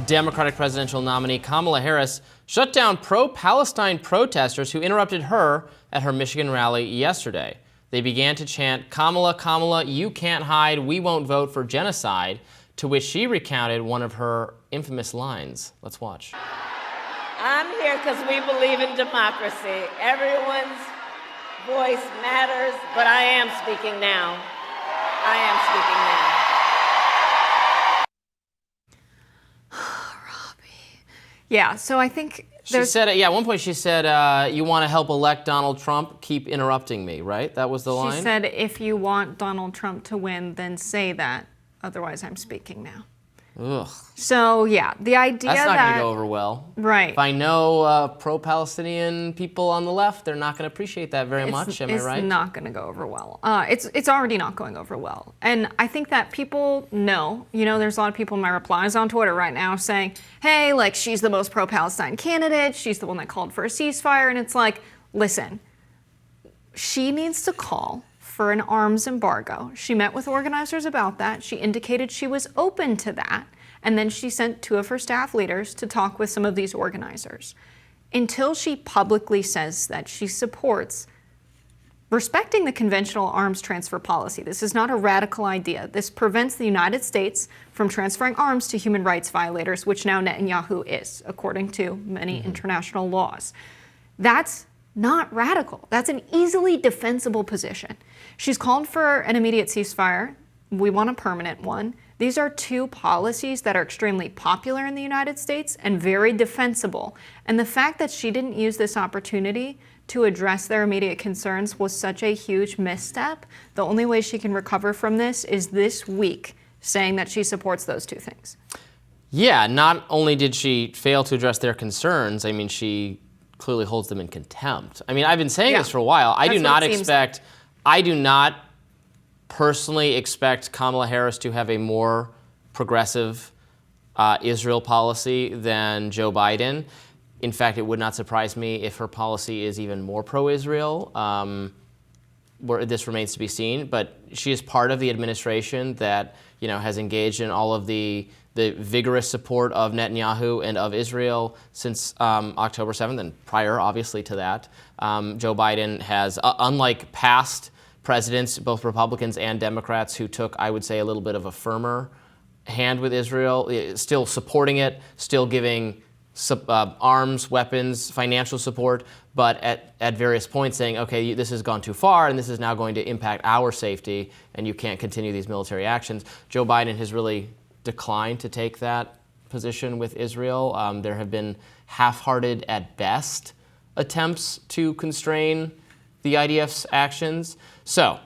Democratic presidential nominee Kamala Harris shut down pro-Palestine protesters who interrupted her at her Michigan rally yesterday. They began to chant, "Kamala, Kamala, you can't hide, we won't vote for genocide," to which she recounted one of her infamous lines. Let's watch. I'm here because we believe in democracy. Everyone's voice matters, but I am speaking now. I am speaking now. Yeah, so I think she said, at one point she said, you want to help elect Donald Trump, keep interrupting me, right? That was the line? She said, if you want Donald Trump to win, then say that. Otherwise, I'm speaking now. Ugh. So, yeah, the idea that's not going to go over well. Right. If I know pro-Palestinian people on the left, they're not going to appreciate that very much, am I right? It's not going to go over well. It's already not going over well. And I think that people know, there's a lot of people in my replies on Twitter right now saying, hey, like, she's the most pro-Palestine candidate. She's the one that called for a ceasefire. And it's like, listen, she needs to call for an arms embargo. She met with organizers about that. She indicated she was open to that. And then she sent 2 of her staff leaders to talk with some of these organizers. Until she publicly says that she supports respecting the conventional arms transfer policy. This is not a radical idea. This prevents the United States from transferring arms to human rights violators, which now Netanyahu is, according to many international laws. That's not radical. That's an easily defensible position. She's called for an immediate ceasefire. We want a permanent one. These are 2 policies that are extremely popular in the United States and very defensible. And the fact that she didn't use this opportunity to address their immediate concerns was such a huge misstep. The only way she can recover from this is this week saying that she supports those 2 things. Yeah, not only did she fail to address their concerns, I mean, she clearly holds them in contempt. I mean, I've been saying this for a while. I do not personally expect Kamala Harris to have a more progressive Israel policy than Joe Biden. In fact, it would not surprise me if her policy is even more pro-Israel. Where this remains to be seen, but she is part of the administration that has engaged in all of the vigorous support of Netanyahu and of Israel since October 7th, and prior, obviously, to that. Joe Biden has, unlike past presidents, both Republicans and Democrats, who took, I would say, a little bit of a firmer hand with Israel, still supporting it, still giving arms, weapons, financial support, but at various points saying, okay, this has gone too far and this is now going to impact our safety and you can't continue these military actions. Joe Biden has really declined to take that position with Israel. There have been half-hearted, at best, attempts to constrain the IDF's actions. So,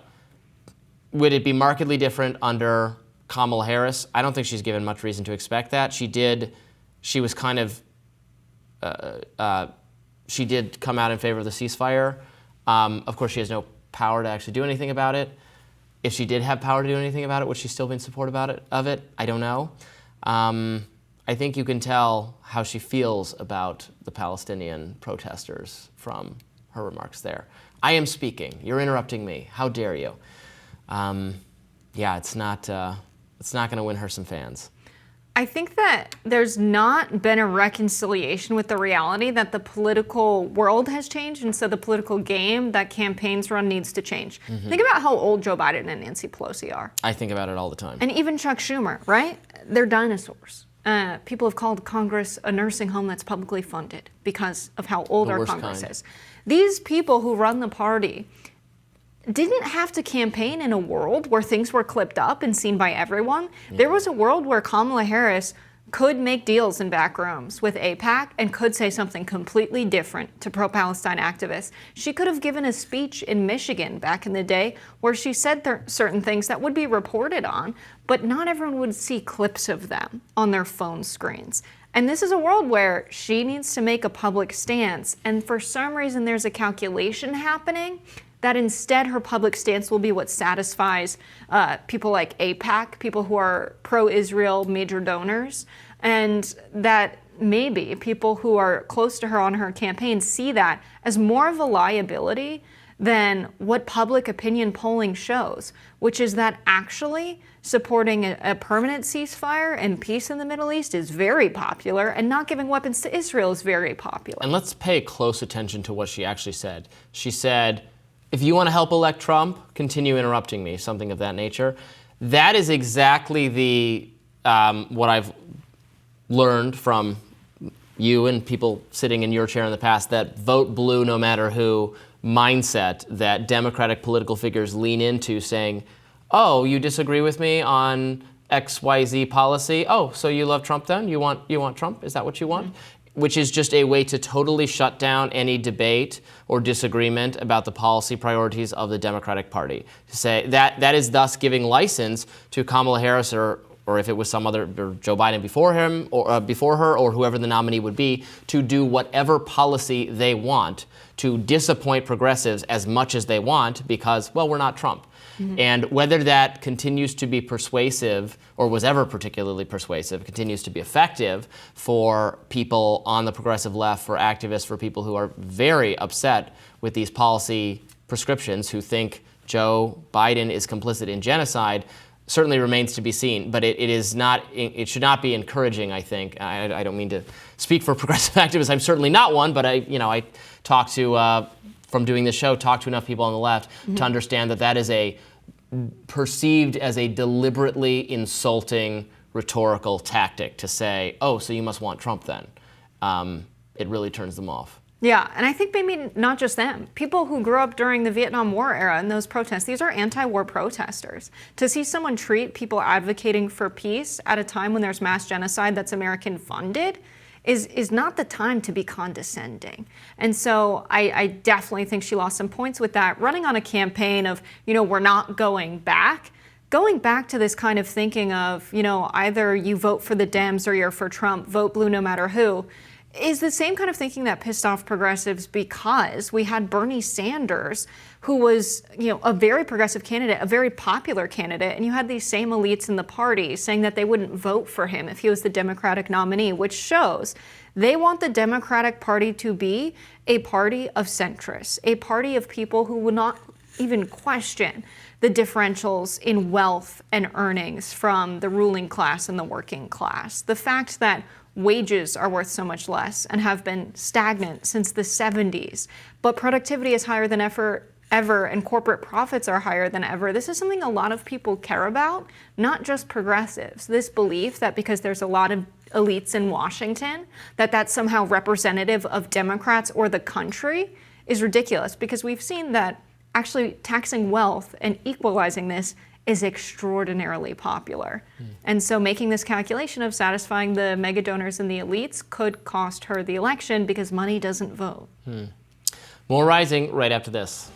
would it be markedly different under Kamala Harris? I don't think she's given much reason to expect that. She did come out in favor of the ceasefire. Of course, she has no power to actually do anything about it. If she did have power to do anything about it, would she still be in support of it? I don't know. I think you can tell how she feels about the Palestinian protesters from her remarks there. I am speaking. You're interrupting me. How dare you? It's not going to win her some fans. I think that there's not been a reconciliation with the reality that the political world has changed, and so the political game that campaigns run needs to change. Think about how old Joe Biden and Nancy Pelosi are. I think about it all the time. And even Chuck Schumer, right? They're dinosaurs. People have called Congress a nursing home that's publicly funded because of how old our Congress is. These people who run the party didn't have to campaign in a world where things were clipped up and seen by everyone. There was a world where Kamala Harris could make deals in back rooms with AIPAC and could say something completely different to pro-Palestine activists. She could have given a speech in Michigan back in the day where she said certain things that would be reported on, but not everyone would see clips of them on their phone screens. And this is a world where she needs to make a public stance, and for some reason there's a calculation happening that instead her public stance will be what satisfies people like AIPAC, people who are pro-Israel major donors, and that maybe people who are close to her on her campaign see that as more of a liability than what public opinion polling shows, which is that actually supporting a permanent ceasefire and peace in the Middle East is very popular, and not giving weapons to Israel is very popular. And let's pay close attention to what she actually said. She said, if you want to help elect Trump, continue interrupting me, something of that nature. That is exactly the what I've learned from you and people sitting in your chair in the past, that vote blue no matter who mindset that Democratic political figures lean into, saying, oh, you disagree with me on XYZ policy? Oh, so you love Trump then? You want Trump? Is that what you want? Mm-hmm. Which is just a way to totally shut down any debate or disagreement about the policy priorities of the Democratic Party. To say that is thus giving license to Kamala Harris or if it was some other, or Joe Biden before him, or before her, or whoever the nominee would be, to do whatever policy they want, to disappoint progressives as much as they want, because, well, we're not Trump. Mm-hmm. And whether that continues to be persuasive, or was ever particularly persuasive, continues to be effective for people on the progressive left, for activists, for people who are very upset with these policy prescriptions, who think Joe Biden is complicit in genocide, certainly remains to be seen. But it should not be encouraging, I think. I don't mean to speak for progressive activists. I'm certainly not one, but I talk to, from doing this show, talk to enough people on the left mm-hmm. to understand that is perceived as a deliberately insulting rhetorical tactic to say, oh, so you must want Trump then. It really turns them off. Yeah, and I think maybe not just them. People who grew up during the Vietnam War era and those protests, these are anti-war protesters. To see someone treat people advocating for peace at a time when there's mass genocide that's American funded is not the time to be condescending. And so I definitely think she lost some points with that. Running on a campaign of, we're not going back to this kind of thinking of, either you vote for the Dems or you're for Trump, vote blue no matter who, is the same kind of thinking that pissed off progressives, because we had Bernie Sanders, who was, a very progressive candidate, a very popular candidate, and you had these same elites in the party saying that they wouldn't vote for him if he was the Democratic nominee, which shows they want the Democratic Party to be a party of centrists, a party of people who would not even question the differentials in wealth and earnings from the ruling class and the working class. The fact that wages are worth so much less and have been stagnant since the 70s, but productivity is higher than ever and corporate profits are higher than ever. This is something a lot of people care about, not just progressives. This belief that because there's a lot of elites in Washington, that's somehow representative of Democrats or the country is ridiculous, because we've seen that actually taxing wealth and equalizing this is extraordinarily popular. And so making this calculation of satisfying the mega donors and the elites could cost her the election, because money doesn't vote. More Rising right after this.